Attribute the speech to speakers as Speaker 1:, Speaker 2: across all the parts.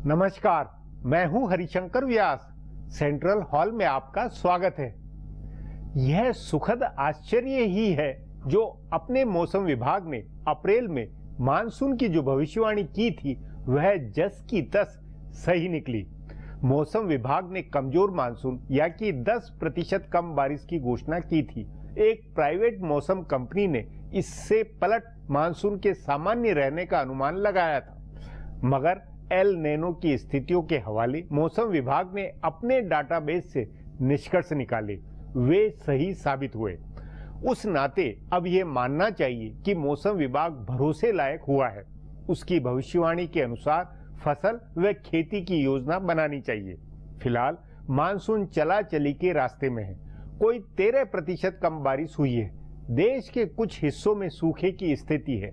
Speaker 1: नमस्कार, मैं हूं हरिशंकर व्यास। सेंट्रल हॉल में आपका स्वागत है। यह सुखद आश्चर्य ही है जो अपने मौसम विभाग ने अप्रैल में मानसून की जो भविष्यवाणी की थी वह जस की तस सही निकली। मौसम विभाग ने कमजोर मानसून या कि 10% कम बारिश की घोषणा की थी। एक प्राइवेट मौसम कंपनी ने इससे पलट मानसून के सामान्य रहने का अनुमान लगाया था, मगर एल नैनो की स्थितियों के हवाले मौसम विभाग ने अपने डाटाबेस से निष्कर्ष निकाले, वे सही साबित हुए। उस नाते अब यह मानना चाहिए कि मौसम विभाग भरोसे लायक हुआ है। उसकी भविष्यवाणी के अनुसार फसल व खेती की योजना बनानी चाहिए। फिलहाल मानसून चला चली के रास्ते में है। कोई 13% कम बारिश हुई है। देश के कुछ हिस्सों में सूखे की स्थिति है।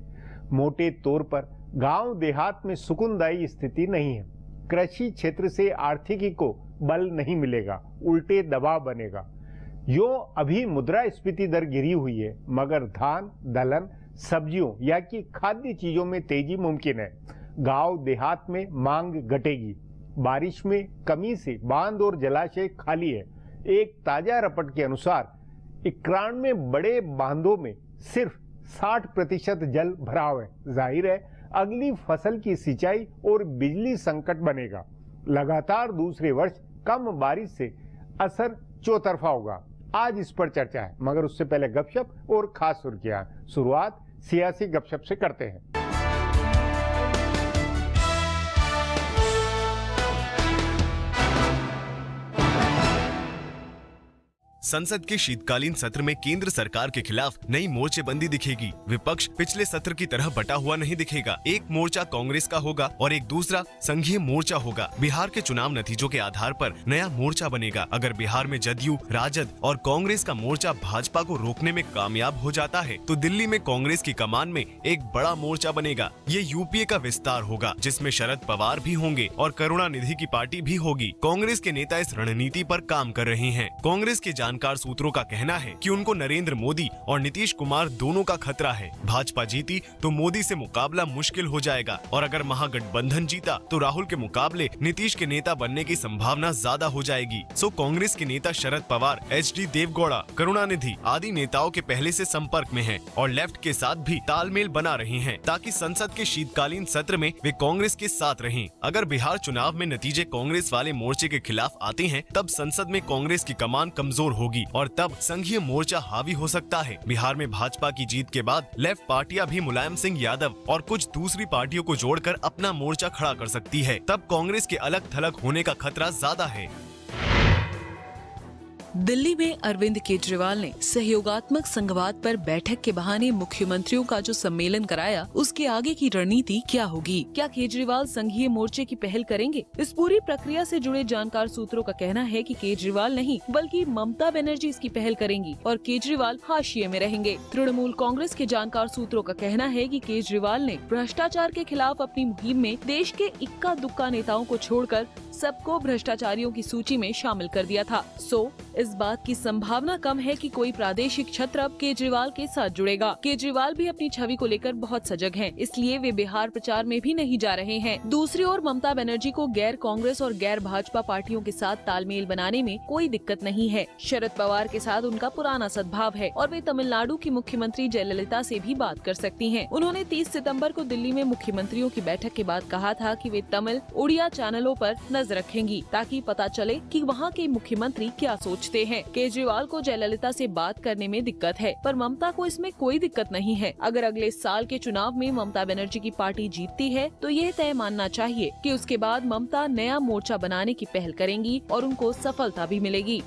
Speaker 1: मोटे तौर पर गांव देहात में सुकूनदायी स्थिति नहीं है। कृषि क्षेत्र से आर्थिकी को बल नहीं मिलेगा, उल्टे दबाव बनेगा। यो अभी मुद्रास्फीति दर गिरी हुई है, मगर धान, दलहन, सब्जियों या कि खाद्य चीजों में तेजी मुमकिन है। गांव देहात में मांग घटेगी। बारिश में कमी से बांध और जलाशय खाली है। एक ताजा रिपोर्ट के अनुसार 91 बड़े बांधों में सिर्फ 60% जल भराव है। जाहिर है अगली फसल की सिंचाई और बिजली संकट बनेगा। लगातार दूसरे वर्ष कम बारिश से असर चौतरफा होगा। आज इस पर चर्चा है, मगर उससे पहले गपशप और खास सुर्खियां। शुरुआत सियासी गपशप से करते हैं।
Speaker 2: संसद के शीतकालीन सत्र में केंद्र सरकार के खिलाफ नई मोर्चेबंदी दिखेगी। विपक्ष पिछले सत्र की तरह बटा हुआ नहीं दिखेगा। एक मोर्चा कांग्रेस का होगा और एक दूसरा संघीय मोर्चा होगा। बिहार के चुनाव नतीजों के आधार पर नया मोर्चा बनेगा। अगर बिहार में जदयू, राजद और कांग्रेस का मोर्चा भाजपा को रोकने में कामयाब हो जाता है तो दिल्ली में कांग्रेस की कमान में एक बड़ा मोर्चा बनेगा। ये यूपीए का विस्तार होगा, जिसमें शरद पवार भी होंगे और करुणानिधि की पार्टी भी होगी। कांग्रेस के नेता इस रणनीति पर काम कर रहे हैं। कांग्रेस के जानकार सूत्रों का कहना है कि उनको नरेंद्र मोदी और नीतीश कुमार दोनों का खतरा है। भाजपा जीती तो मोदी से मुकाबला मुश्किल हो जाएगा और अगर महागठबंधन जीता तो राहुल के मुकाबले नीतीश के नेता बनने की संभावना ज्यादा हो जाएगी। सो कांग्रेस के नेता शरद पवार, HD देवगौड़ा, करुणानिधि आदि नेताओं के पहले से संपर्क में हैं और लेफ्ट के साथ भी तालमेल बना रहे हैं ताकि संसद के शीतकालीन सत्र में वे कांग्रेस के साथ रहें। अगर बिहार चुनाव में नतीजे कांग्रेस वाले मोर्चे के खिलाफ आते हैं तब संसद में कांग्रेस की कमान कमजोर होगी और तब संघीय मोर्चा हावी हो सकता है। बिहार में भाजपा की जीत के बाद लेफ्ट पार्टियां भी मुलायम सिंह यादव और कुछ दूसरी पार्टियों को जोड़कर अपना मोर्चा खड़ा कर सकती है। तब कांग्रेस के अलग थलग होने का खतरा ज्यादा है।
Speaker 3: दिल्ली में अरविंद केजरीवाल ने सहयोगात्मक संघवाद पर बैठक के बहाने मुख्यमंत्रियों का जो सम्मेलन कराया, उसके आगे की रणनीति क्या होगी? क्या केजरीवाल संघीय मोर्चे की पहल करेंगे? इस पूरी प्रक्रिया से जुड़े जानकार सूत्रों का कहना है कि केजरीवाल नहीं बल्कि ममता बनर्जी इसकी पहल करेंगी और केजरीवाल हाशिए में रहेंगे। तृणमूल कांग्रेस के जानकार सूत्रों का कहना है कि केजरीवाल ने भ्रष्टाचार के खिलाफ अपनी मुहिम में देश के इक्का दुक्का नेताओं को छोड़कर सबको भ्रष्टाचारियों की सूची में शामिल कर दिया था। सो इस बात की संभावना कम है कि कोई प्रादेशिक छत्र अब केजरीवाल के साथ जुड़ेगा। केजरीवाल भी अपनी छवि को लेकर बहुत सजग हैं, इसलिए वे बिहार प्रचार में भी नहीं जा रहे हैं। दूसरी ओर ममता बनर्जी को गैर कांग्रेस और गैर भाजपा पार्टियों के साथ तालमेल बनाने में कोई दिक्कत नहीं है। शरद पवार के साथ उनका पुराना सद्भाव है और वे तमिलनाडु की मुख्यमंत्री जयललिता से भी बात कर सकती हैं। उन्होंने 30 सितंबर को दिल्ली में मुख्यमंत्रियों की बैठक के बाद कहा था कि वे तमिल, उड़िया चैनलों पर नजर रखेंगी ताकि पता चले कि वहाँ के मुख्यमंत्री क्या सोचते हैं। केजरीवाल को जयललिता से बात करने में दिक्कत है, पर ममता को इसमें कोई दिक्कत नहीं है। अगर अगले साल के चुनाव में ममता बनर्जी की पार्टी जीतती है तो यह तय मानना चाहिए कि उसके बाद ममता नया मोर्चा बनाने की पहल करेंगी और उनको सफलता भी मिलेगी।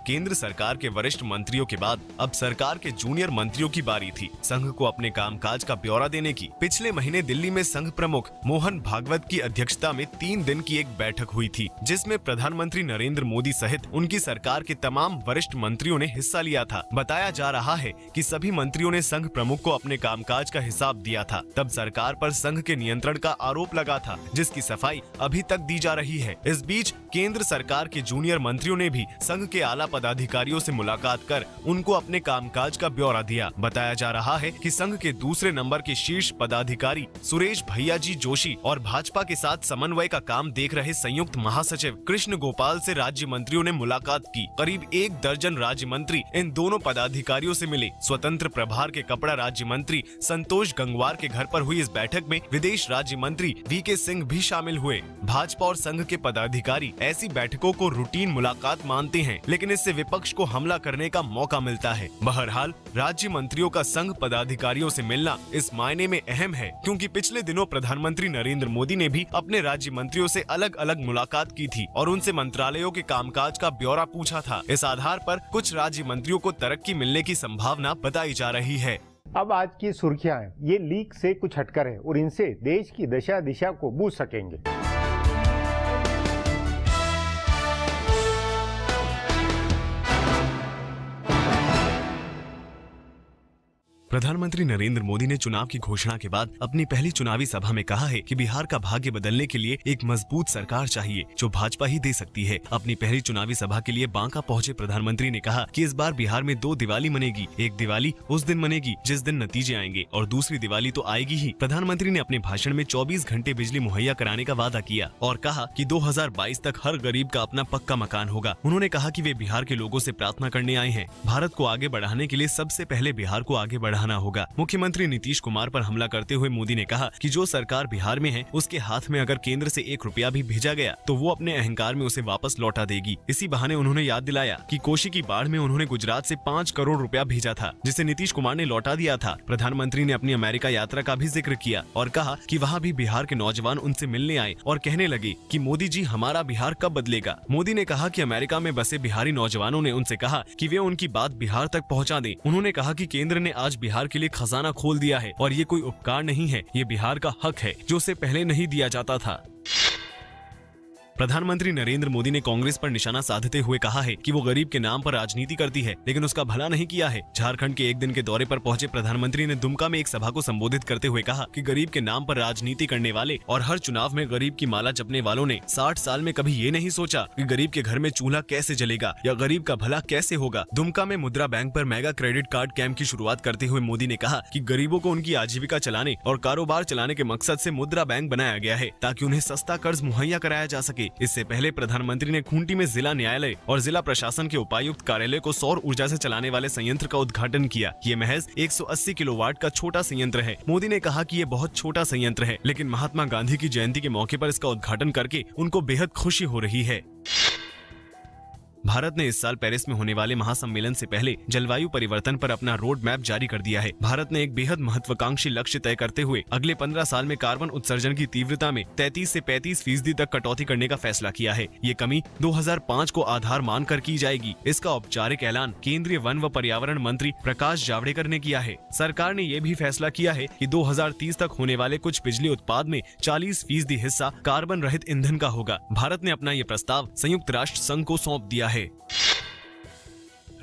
Speaker 2: केंद्र सरकार के वरिष्ठ मंत्रियों के बाद अब सरकार के जूनियर मंत्रियों की बारी थी संघ को अपने कामकाज का ब्यौरा देने की। पिछले महीने दिल्ली में संघ प्रमुख मोहन भागवत की अध्यक्षता में 3 दिन की एक बैठक हुई थी, जिसमें प्रधानमंत्री नरेंद्र मोदी सहित उनकी सरकार के तमाम वरिष्ठ मंत्रियों ने हिस्सा लिया था। बताया जा रहा है कि सभी मंत्रियों ने संघ प्रमुख को अपने कामकाज का हिसाब दिया था। तब सरकार पर संघ के नियंत्रण का आरोप लगा था, जिसकी सफाई अभी तक दी जा रही है। इस बीच केंद्र सरकार के जूनियर मंत्रियों ने भी संघ के आला पदाधिकारियों से मुलाकात कर उनको अपने कामकाज का ब्यौरा दिया। बताया जा रहा है कि संघ के दूसरे नंबर के शीर्ष पदाधिकारी सुरेश भैयाजी जोशी और भाजपा के साथ समन्वय का काम देख रहे संयुक्त महासचिव कृष्ण गोपाल से राज्य मंत्रियों ने मुलाकात की। करीब 1 दर्जन राज्य मंत्री इन दोनों पदाधिकारियों से मिले। स्वतंत्र प्रभार के कपड़ा राज्य मंत्री संतोष गंगवार के घर पर हुई इस बैठक में विदेश राज्य मंत्री वीके सिंह भी शामिल हुए। भाजपा और संघ के पदाधिकारी ऐसी बैठकों को रूटीन मुलाकात मानते हैं, लेकिन इससे विपक्ष को हमला करने का मौका मिलता है। बहरहाल राज्य मंत्रियों का संघ पदाधिकारियों से मिलना इस मायने में अहम है, क्योंकि पिछले दिनों प्रधानमंत्री नरेंद्र मोदी ने भी अपने राज्य मंत्रियों से अलग अलग मुलाकात की थी और उनसे मंत्रालयों के कामकाज का ब्यौरा पूछा था। इस आधार पर कुछ राज्य मंत्रियों को तरक्की मिलने की संभावना बताई जा रही है।
Speaker 1: अब आज की सुर्खियां हैं, ये लीक से कुछ हटकर है और इनसे देश की दशा दिशा को बूझ सकेंगे।
Speaker 2: प्रधानमंत्री नरेंद्र मोदी ने चुनाव की घोषणा के बाद अपनी पहली चुनावी सभा में कहा है कि बिहार का भाग्य बदलने के लिए एक मजबूत सरकार चाहिए, जो भाजपा ही दे सकती है। अपनी पहली चुनावी सभा के लिए बांका पहुंचे प्रधानमंत्री ने कहा कि इस बार बिहार में 2 दिवाली मनेगी। एक दिवाली उस दिन मनेगी जिस दिन नतीजे आएंगे और दूसरी दिवाली तो आएगी ही। प्रधानमंत्री ने अपने भाषण में 24 घंटे बिजली मुहैया कराने का वादा किया और कहा कि 2022 तक हर गरीब का अपना पक्का मकान होगा। उन्होंने कहा कि वे बिहार के लोगों से प्रार्थना करने आए हैं। भारत को आगे बढ़ाने के लिए सबसे पहले बिहार को आगे बढ़ाना होगा। मुख्यमंत्री नीतीश कुमार पर हमला करते हुए मोदी ने कहा कि जो सरकार बिहार में है उसके हाथ में अगर केंद्र से 1 रुपया भी भेजा गया तो वो अपने अहंकार में उसे वापस लौटा देगी। इसी बहाने उन्होंने याद दिलाया कि कोशी की बाढ़ में उन्होंने गुजरात से 5 करोड़ रुपया भेजा था, जिसे नीतीश कुमार ने लौटा दिया था। प्रधानमंत्री ने अपनी अमेरिका यात्रा का भी जिक्र किया और कहा कि वहाँ भी बिहार के नौजवान उनसे मिलने आए और कहने लगे कि मोदी जी हमारा बिहार कब बदलेगा। मोदी ने कहा कि अमेरिका में बसे बिहारी नौजवानों ने उनसे कहा कि वे उनकी बात बिहार तक पहुँचा दें। उन्होंने कहा कि केंद्र ने आज बिहार के लिए खजाना खोल दिया है और ये कोई उपकार नहीं है, ये बिहार का हक है जो उसे पहले नहीं दिया जाता था। प्रधानमंत्री नरेंद्र मोदी ने कांग्रेस पर निशाना साधते हुए कहा है कि वो गरीब के नाम पर राजनीति करती है, लेकिन उसका भला नहीं किया है। झारखंड के 1 दिन के दौरे पर पहुंचे प्रधानमंत्री ने दुमका में एक सभा को संबोधित करते हुए कहा कि गरीब के नाम पर राजनीति करने वाले और हर चुनाव में गरीब की माला जपने वालों ने 60 साल में कभी ये नहीं सोचा कि गरीब के घर में चूल्हा कैसे जलेगा या गरीब का भला कैसे होगा। दुमका में मुद्रा बैंक पर मेगा क्रेडिट कार्ड कैंप की शुरुआत करते हुए मोदी ने कहा कि गरीबों को उनकी आजीविका चलाने और कारोबार चलाने के मकसद से मुद्रा बैंक बनाया गया है, ताकि उन्हें सस्ता कर्ज मुहैया कराया जा सके। इससे पहले प्रधानमंत्री ने खूंटी में जिला न्यायालय और जिला प्रशासन के उपायुक्त कार्यालय को सौर ऊर्जा से चलाने वाले संयंत्र का उद्घाटन किया। ये महज 180 किलोवाट का छोटा संयंत्र है। मोदी ने कहा कि ये बहुत छोटा संयंत्र है, लेकिन महात्मा गांधी की जयंती के मौके पर इसका उद्घाटन करके उनको बेहद खुशी हो रही है। भारत ने इस साल पेरिस में होने वाले महासम्मेलन से पहले जलवायु परिवर्तन पर अपना रोड मैप जारी कर दिया है। भारत ने एक बेहद महत्वाकांक्षी लक्ष्य तय करते हुए अगले 15 साल में कार्बन उत्सर्जन की तीव्रता में 33 से 35% तक कटौती करने का फैसला किया है। ये कमी 2005 को आधार मानकर की जाएगी। इसका औपचारिक ऐलान केंद्रीय वन व पर्यावरण मंत्री प्रकाश जावड़ेकर ने किया है। सरकार ने यह भी फैसला किया है कि 2030 तक होने वाले कुछ बिजली उत्पाद में 40% हिस्सा कार्बन रहित ईंधन का होगा। भारत ने अपना ये प्रस्ताव संयुक्त राष्ट्र संघ को सौंप दिया है।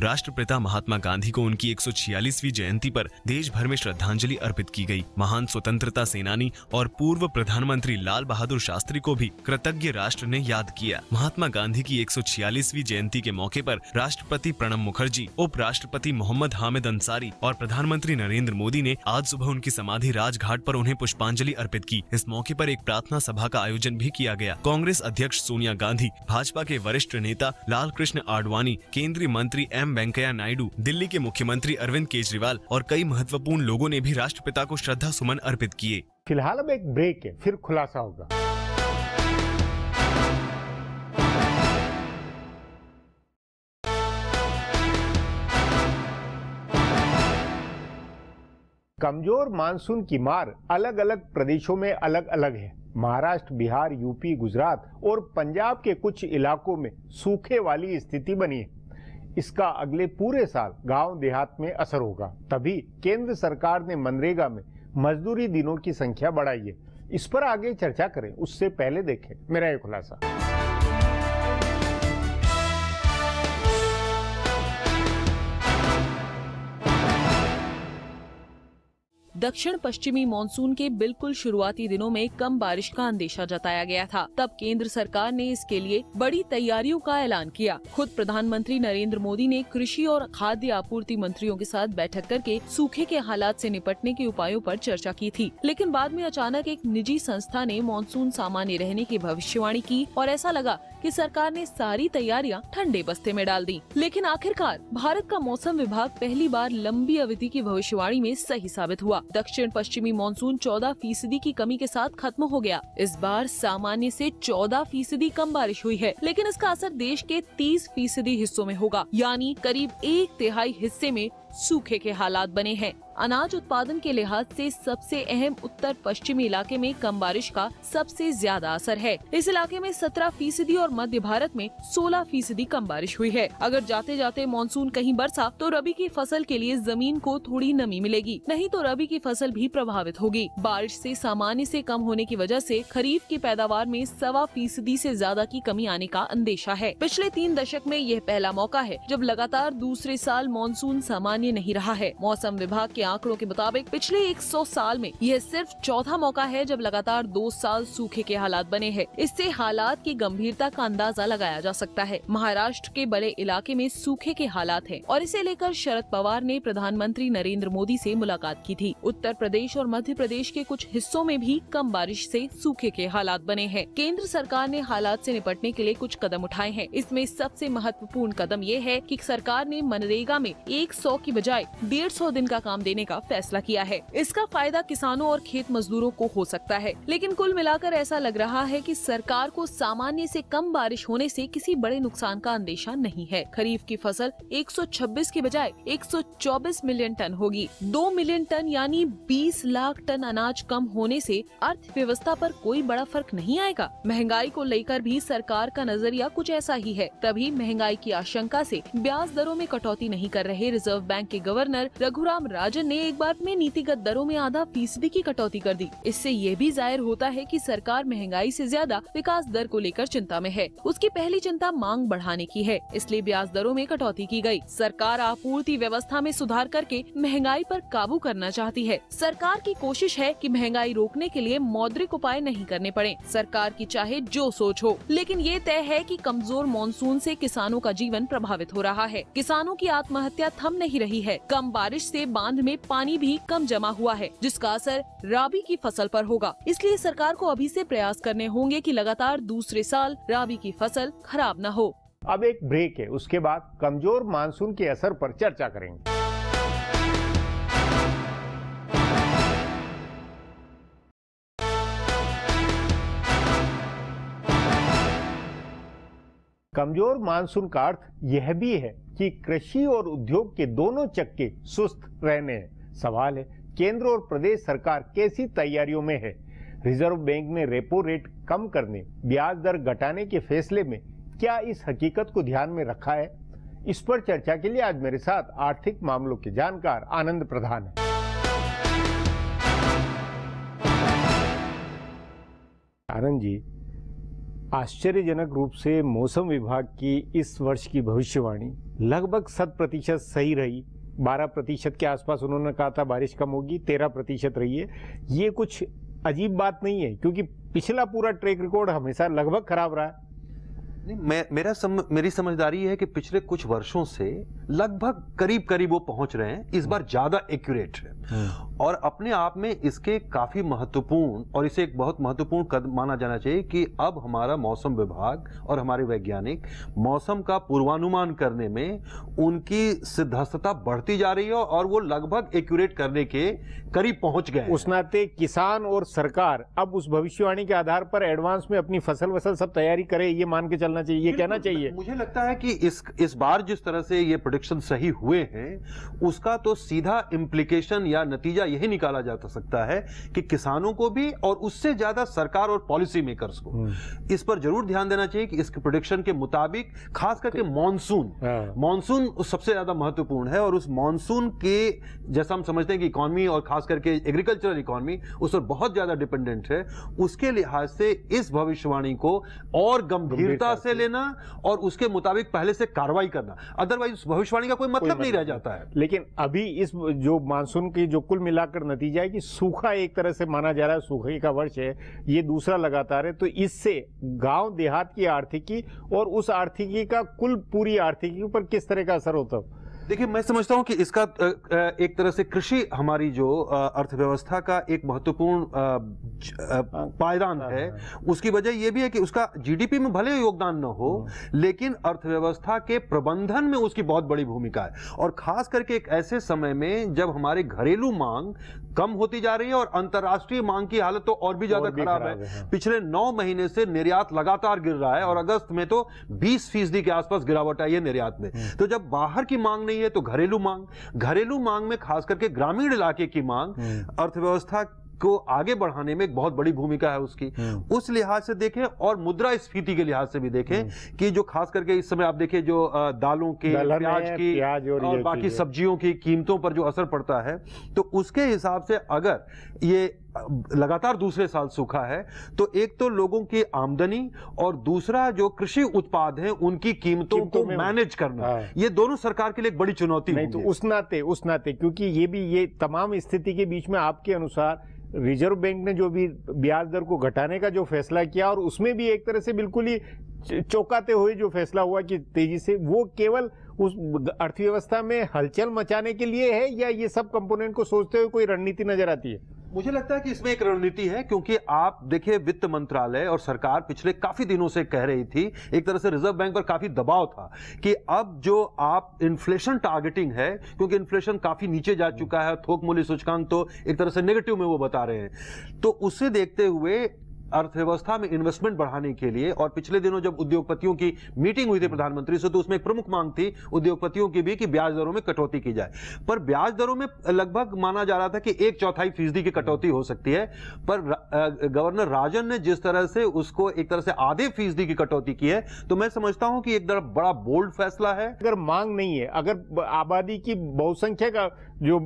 Speaker 2: राष्ट्रपिता महात्मा गांधी को उनकी 146वीं जयंती पर देश भर में श्रद्धांजलि अर्पित की गई। महान स्वतंत्रता सेनानी और पूर्व प्रधानमंत्री लाल बहादुर शास्त्री को भी कृतज्ञ राष्ट्र ने याद किया। महात्मा गांधी की 146वीं जयंती के मौके पर राष्ट्रपति प्रणब मुखर्जी, उपराष्ट्रपति मोहम्मद हामिद अंसारी और प्रधानमंत्री नरेंद्र मोदी ने आज सुबह उनकी समाधि राजघाट पर उन्हें पुष्पांजलि अर्पित की। इस मौके पर एक प्रार्थना सभा का आयोजन भी किया गया। कांग्रेस अध्यक्ष सोनिया गांधी, भाजपा के वरिष्ठ नेता लाल कृष्ण आडवाणी, केंद्रीय मंत्री वेंकैया नायडू, दिल्ली के मुख्यमंत्री अरविंद केजरीवाल और कई महत्वपूर्ण लोगों ने भी राष्ट्रपिता को श्रद्धा सुमन अर्पित किए।
Speaker 1: फिलहाल अब एक ब्रेक है, फिर खुलासा होगा। कमजोर मानसून की मार अलग अलग प्रदेशों में अलग अलग है। महाराष्ट्र, बिहार, यूपी, गुजरात और पंजाब के कुछ इलाकों में सूखे वाली स्थिति बनी है। इसका अगले पूरे साल गांव देहात में असर होगा। तभी केंद्र सरकार ने मनरेगा में मजदूरी दिनों की संख्या बढ़ाई है। इस पर आगे चर्चा करें, उससे पहले देखें मेरा ये खुलासा।
Speaker 3: दक्षिण पश्चिमी मानसून के बिल्कुल शुरुआती दिनों में कम बारिश का अंदेशा जताया गया था। तब केंद्र सरकार ने इसके लिए बड़ी तैयारियों का ऐलान किया। खुद प्रधानमंत्री नरेंद्र मोदी ने कृषि और खाद्य आपूर्ति मंत्रियों के साथ बैठक करके सूखे के हालात से निपटने के उपायों पर चर्चा की थी। लेकिन बाद में अचानक एक निजी संस्था ने मानसून सामान्य रहने की भविष्यवाणी की और ऐसा लगा कि सरकार ने सारी तैयारियां ठंडे बस्ते में डाल दी। लेकिन आखिरकार भारत का मौसम विभाग पहली बार लंबी अवधि की भविष्यवाणी में सही साबित हुआ। दक्षिण पश्चिमी मानसून 14% की कमी के साथ खत्म हो गया। इस बार सामान्य से 14% कम बारिश हुई है, लेकिन इसका असर देश के 30% हिस्सों में होगा, यानी करीब 1/3 हिस्से में सूखे के हालात बने हैं। अनाज उत्पादन के लिहाज से सबसे अहम उत्तर पश्चिमी इलाके में कम बारिश का सबसे ज्यादा असर है। इस इलाके में 17% और मध्य भारत में 16% कम बारिश हुई है। अगर जाते जाते मानसून कहीं बरसा तो रबी की फसल के लिए जमीन को थोड़ी नमी मिलेगी, नहीं तो रबी की फसल भी प्रभावित होगी। बारिश से सामान्य से कम होने की वजह से खरीफ की पैदावार में 1.25% से ज्यादा की कमी आने का अंदेशा है। पिछले 3 दशक में यह पहला मौका है जब लगातार दूसरे साल मानसून सामान्य नहीं रहा है। मौसम विभाग के आंकड़ों के मुताबिक पिछले 100 साल में यह सिर्फ चौथा मौका है जब लगातार 2 साल सूखे के हालात बने हैं। इससे हालात की गंभीरता का अंदाजा लगाया जा सकता है। महाराष्ट्र के बड़े इलाके में सूखे के हालात हैं और इसे लेकर शरद पवार ने प्रधानमंत्री नरेंद्र मोदी से मुलाकात की थी। उत्तर प्रदेश और मध्य प्रदेश के कुछ हिस्सों में भी कम बारिश से सूखे के हालात बने हैं। केंद्र सरकार ने हालात से निपटने के लिए कुछ कदम उठाए हैं। इसमें सबसे महत्वपूर्ण कदम ये है कि सरकार ने मनरेगा में 100 की बजाय 150 दिन का काम देने का फैसला किया है। इसका फायदा किसानों और खेत मजदूरों को हो सकता है, लेकिन कुल मिलाकर ऐसा लग रहा है कि सरकार को सामान्य से कम बारिश होने से किसी बड़े नुकसान का अंदेशा नहीं है। खरीफ की फसल 126 के बजाय 124 मिलियन टन होगी। 2 मिलियन टन यानी 20 लाख टन अनाज कम होने से अर्थव्यवस्था पर कोई बड़ा फर्क नहीं आएगा। महंगाई को लेकर भी सरकार का नजरिया कुछ ऐसा ही है। तभी महंगाई की आशंका से ब्याज दरों में कटौती नहीं कर रहे रिजर्व बैंक के गवर्नर रघुराम राजन ने एक बार में नीतिगत दरों में 0.5% की कटौती कर दी। इससे ये भी जाहिर होता है कि सरकार महंगाई से ज्यादा विकास दर को लेकर चिंता में है। उसकी पहली चिंता मांग बढ़ाने की है, इसलिए ब्याज दरों में कटौती की गई। सरकार आपूर्ति व्यवस्था में सुधार करके महंगाई पर काबू करना चाहती है। सरकार की कोशिश है कि महंगाई रोकने के लिए मौद्रिक उपाय नहीं करने पड़े। सरकार की चाहे जो सोच हो, लेकिन ये तय है कि कमजोर मानसून से किसानों का जीवन प्रभावित हो रहा है। किसानों की आत्महत्या थम नहीं रही है। कम बारिश से बांध में पानी भी कम जमा हुआ है, जिसका असर राबी की फसल पर होगा। इसलिए सरकार को अभी से प्रयास करने होंगे कि लगातार दूसरे साल राबी की फसल खराब न हो।
Speaker 1: अब एक ब्रेक है, उसके बाद कमजोर मानसून के असर पर चर्चा करेंगे। कमजोर मानसून का अर्थ यह भी है कि कृषि और उद्योग के दोनों चक्के सुस्त रहने हैं। सवाल है, केंद्र और प्रदेश सरकार कैसी तैयारियों में है? रिजर्व बैंक ने रेपो रेट कम करने, ब्याज दर घटाने के फैसले में क्या इस हकीकत को ध्यान में रखा है? इस पर चर्चा के लिए आज मेरे साथ आर्थिक मामलों के जानकार आनंद प्रधान हैं। आनंद जी, आश्चर्यजनक रूप से मौसम विभाग की इस वर्ष की भविष्यवाणी लगभग 100% सही रही। 12% के आसपास उन्होंने कहा था बारिश कम होगी, 13% रही है। ये कुछ अजीब बात नहीं है, क्योंकि पिछला पूरा ट्रैक रिकॉर्ड हमेशा लगभग खराब रहा है।
Speaker 4: मेरी समझदारी है कि पिछले कुछ वर्षों से लगभग करीब वो पहुंच रहे हैं। इस बार ज्यादा एक्यूरेट है और अपने आप में इसके काफी महत्वपूर्ण, और इसे एक बहुत महत्वपूर्ण कदम माना जाना चाहिए कि अब हमारा मौसम विभाग और हमारे वैज्ञानिक मौसम का पूर्वानुमान करने में उनकी सिद्धहस्तता बढ़ती जा रही है और वो लगभग एक्यूरेट करने के करीब पहुंच गए।
Speaker 1: उस नाते किसान और सरकार अब उस भविष्यवाणी के आधार पर एडवांस में अपनी फसल सब तैयारी करे, ये मान के चलना चाहिए, ये कहना चाहिए।
Speaker 4: मुझे लगता है कि इस बार जिस तरह से ये प्रेडिक्शन सही हुए हैं, उसका तो सीधा इंप्लीकेशन या नतीजा यही निकाला जा सकता है कि किसानों को भी और उससे ज्यादा सरकार और पॉलिसी मेकर्स को इस पर जरूर ध्यान देना चाहिए कि इसके प्रेडिक्शन के मुताबिक खास करके मॉनसून सबसे ज्यादा महत्वपूर्ण है। और उस मॉनसून के जैसा हम समझते हैं कि इकोनॉमी और खास करके एग्रीकल्चरल इकोनॉमी उस पर बहुत ज्यादा डिपेंडेंट है, उसके लिहाज से इस भविष्यवाणी को और गंभीरता से लेना और उसके मुताबिक पहले से कार्रवाई करना, अदरवाइज भविष्यवाणी का कोई मतलब नहीं रह जाता है।
Speaker 1: लेकिन अभी इस जो मानसून की जो कुल मिलाकर नतीजा है कि सूखा एक तरह से माना जा रहा है, सूखे का वर्ष है, ये दूसरा लगातार है, तो इससे गांव देहात की आर्थिकी और उस आर्थिकी का कुल पूरी आर्थिकी पर किस तरह का असर होता है?
Speaker 4: देखिए, मैं समझता हूं कि इसका एक तरह से कृषि हमारी जो अर्थव्यवस्था का एक महत्वपूर्ण पायदान है, उसकी वजह यह भी है कि उसका जीडीपी में भले योगदान न हो, लेकिन अर्थव्यवस्था के प्रबंधन में उसकी बहुत बड़ी भूमिका है। और खास करके एक ऐसे समय में जब हमारे घरेलू मांग कम होती जा रही है और अंतर्राष्ट्रीय मांग की हालत तो और भी ज्यादा खराब है। पिछले 9 महीने से निर्यात लगातार गिर रहा है और अगस्त में तो 20% के आसपास गिरावट आई है निर्यात में। तो जब बाहर की मांग नहीं है तो घरेलू मांग में खास करके ग्रामीण इलाके की मांग अर्थव्यवस्था को आगे बढ़ाने में एक बहुत बड़ी भूमिका है उसकी। उस लिहाज से देखें और मुद्रास्फीति के लिहाज से भी देखें कि जो खास करके इस समय आप देखिए जो दालों के, प्याज और बाकी सब्जियों की कीमतों पर जो असर पड़ता है, तो उसके हिसाब से अगर ये लगातार दूसरे साल सूखा है तो एक तो लोगों की आमदनी और दूसरा जो कृषि उत्पाद हैं उनकी कीमतों को मैनेज करना, ये दोनों सरकार के लिए एक बड़ी चुनौती
Speaker 1: नहीं। तो उस नाते क्योंकि ये तमाम स्थिति के बीच में आपके अनुसार रिजर्व बैंक ने जो भी ब्याज दर को घटाने का जो फैसला किया और उसमें भी एक तरह से बिल्कुल ही चौंकाते हुए जो फैसला हुआ कि तेजी से, वो केवल उस अर्थव्यवस्था में हलचल मचाने के लिए है या ये सब कंपोनेंट को सोचते हुए कोई रणनीति नजर आती है?
Speaker 4: मुझे लगता है कि इसमें एक रणनीति है, क्योंकि आप देखिए वित्त मंत्रालय और सरकार पिछले काफी दिनों से कह रही थी, एक तरह से रिजर्व बैंक पर काफी दबाव था कि अब जो आप इन्फ्लेशन टारगेटिंग है, क्योंकि इन्फ्लेशन काफी नीचे जा चुका है, थोक मूल्य सूचकांक तो एक तरह से नेगेटिव में वो बता रहे हैं, तो उसे देखते हुए अर्थव्यवस्था में इन्वेस्टमेंट बढ़ाने के लिए, और पिछले दिनों जब उद्योगपतियों की मीटिंग हुई थी प्रधानमंत्री से, तो उसमें एक प्रमुख मांग थी उद्योगपतियों की भी कि ब्याज दरों में कटौती की जाए। पर ब्याज दरों में लगभग माना जा रहा था कि 1/4% की कटौती हो सकती है, पर गवर्नर राजन ने जिस तरह से उसको एक तरह से आधे फीसदी की कटौती की है, तो मैं समझता हूं कि एक बड़ा बोल्ड फैसला है।
Speaker 1: अगर मांग नहीं है, अगर आबादी की बहुसंख्या का जो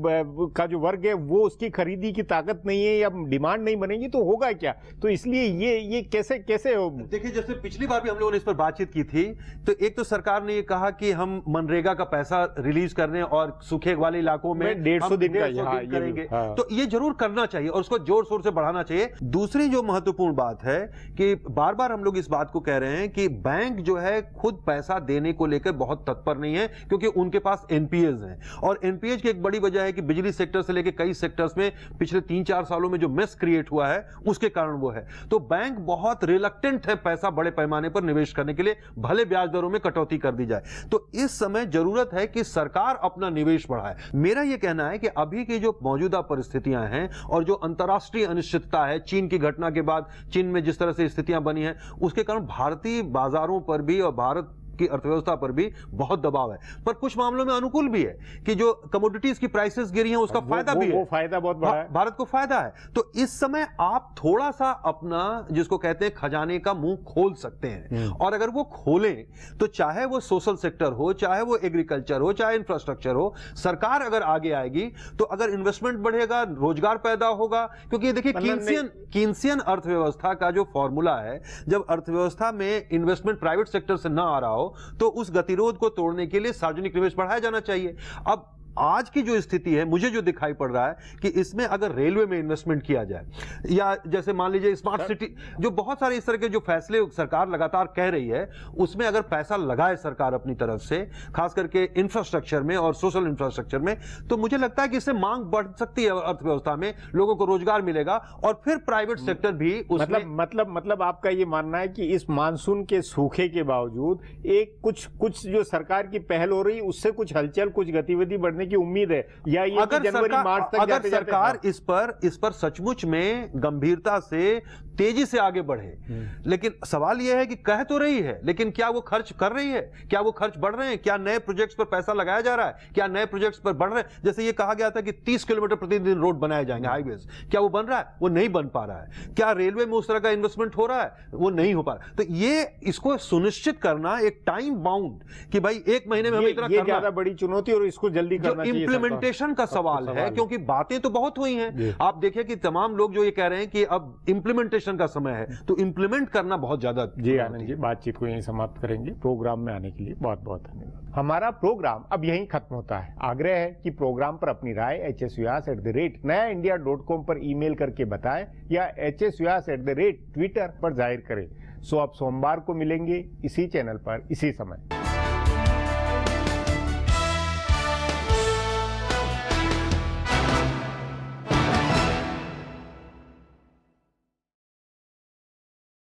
Speaker 1: वर्ग है वो उसकी खरीदी की ताकत नहीं है या डिमांड नहीं बनेगी तो होगा क्या? तो इसलिए ये कैसे हो?
Speaker 4: देखिए, जैसे पिछली बार भी हम लोगों ने इस पर बातचीत की थी, तो एक तो सरकार ने ये कहा कि हम मनरेगा का पैसा रिलीज करने और सूखे वाले इलाकों में
Speaker 1: 150 दिन
Speaker 4: करेंगे, तो ये जरूर करना चाहिए और उसको जोर शोर से बढ़ाना चाहिए। दूसरी जो महत्वपूर्ण बात है कि बार बार हम लोग इस बात को कह रहे हैं कि बैंक जो है खुद पैसा देने को लेकर बहुत तत्पर नहीं है, क्योंकि उनके पास एनपीएज हैं, और एनपीएज की एक बड़ी वजह है कि बिजली सेक्टर से लेकर कई सेक्टर्स में पिछले 3-4 सालों में जो मेस क्रिएट हुआ है उसके कारण वो है। तो बैंक बहुत रिलक्टेंट है पैसा बड़े पैमाने पर निवेश करने के लिए, भले ब्याज दरों में कटौती कर दी जाए। तो इस समय जरूरत है कि सरकार अपना निवेश बढ़ाए। मेरा यह कहना है कि अभी की जो मौजूदा परिस्थितियां हैं और जो अंतर्राष्ट्रीय अनिश्चितता है, चीन की घटना के बाद चीन में जिस तरह से स्थितियां बनी हैं, उसके कारण भारतीय बाजारों पर भी और भारत की अर्थव्यवस्था पर भी बहुत दबाव है। पर कुछ मामलों में अनुकूल भी है कि जो कमोडिटीज की प्राइसेस गिरी हैं उसका फायदा भी है,
Speaker 1: वो फायदा बहुत बड़ा है,
Speaker 4: भारत को फायदा है। तो इस समय आप थोड़ा सा अपना जिसको कहते हैं खजाने का मुंह खोल सकते हैं, और अगर वो खोलें तो चाहे वो सोशल सेक्टर हो, चाहे वो एग्रीकल्चर हो, चाहे इंफ्रास्ट्रक्चर हो, सरकार अगर आगे आएगी तो अगर इन्वेस्टमेंट बढ़ेगा, रोजगार पैदा होगा। क्योंकि ये देखिए कीनसियन अर्थव्यवस्था का जो फॉर्मूला है, जब अर्थव्यवस्था में इन्वेस्टमेंट प्राइवेट सेक्टर से ना आ रहा हो तो उस गतिरोध को तोड़ने के लिए सार्वजनिक निवेश बढ़ाया जाना चाहिए। अब आज की जो स्थिति है, मुझे जो दिखाई पड़ रहा है कि इसमें अगर रेलवे में इन्वेस्टमेंट किया जाए, या जैसे मान लीजिए स्मार्ट सिटी, जो बहुत सारे इस तरह के जो फैसले सरकार लगातार कह रही है, उसमें अगर पैसा लगाए सरकार अपनी तरफ से, खास करके इंफ्रास्ट्रक्चर में और सोशल इंफ्रास्ट्रक्चर में, तो मुझे लगता है कि इससे मांग बढ़ सकती है अर्थव्यवस्था में, लोगों को रोजगार मिलेगा और फिर प्राइवेट सेक्टर भी उसमें
Speaker 1: मतलब आपका ये मानना है कि इस मानसून के सूखे के बावजूद एक कुछ जो सरकार की पहल हो रही, उससे कुछ हलचल, कुछ गतिविधि बढ़ने की उम्मीद है, या ये जनवरी मार्च तक
Speaker 4: अगर सरकार इस पर सचमुच में गंभीरता से तेजी से आगे बढ़े। लेकिन सवाल यह है कि कह तो रही है, लेकिन क्या वो खर्च कर रही है? क्या वो खर्च बढ़ रहे हैं? क्या नए प्रोजेक्ट्स पर पैसा लगाया जा रहा है? क्या नए प्रोजेक्ट्स पर बढ़ रहे हैं? जैसे ये कहा गया था कि 30 किलोमीटर प्रतिदिन रोड बनाए जाएंगे, हाईवेज, क्या वो बन रहा है? वो नहीं बन पा रहा है। क्या रेलवे में उस तरह का इन्वेस्टमेंट हो रहा है? वो नहीं हो पा रहा। तो ये इसको सुनिश्चित करना एक टाइम बाउंड कि भाई 1 महीने में हमें इतना करना,
Speaker 1: ज्यादा बड़ी चुनौती और इसको जल्दी करना चाहिए।
Speaker 4: इंप्लीमेंटेशन का सवाल है, क्योंकि बातें तो बहुत हुई हैं। आप देखिए कि तमाम लोग जो ये कह रहे हैं कि अब इंप्लीमेंटेशन इलेक्शन का समय है, तो इंप्लीमेंट करना बहुत ज्यादा।
Speaker 1: जी आनंद जी, बातचीत को यहीं समाप्त करेंगे। प्रोग्राम में आने के लिए बहुत बहुत धन्यवाद। हमारा प्रोग्राम अब यहीं खत्म होता है। आग्रह है कि प्रोग्राम पर अपनी राय hsvyas@nayaindia.com पर ईमेल करके बताएं या hsvyas@twitter पर जाहिर करें। सो अब सोमवार को मिलेंगे इसी चैनल पर इसी समय।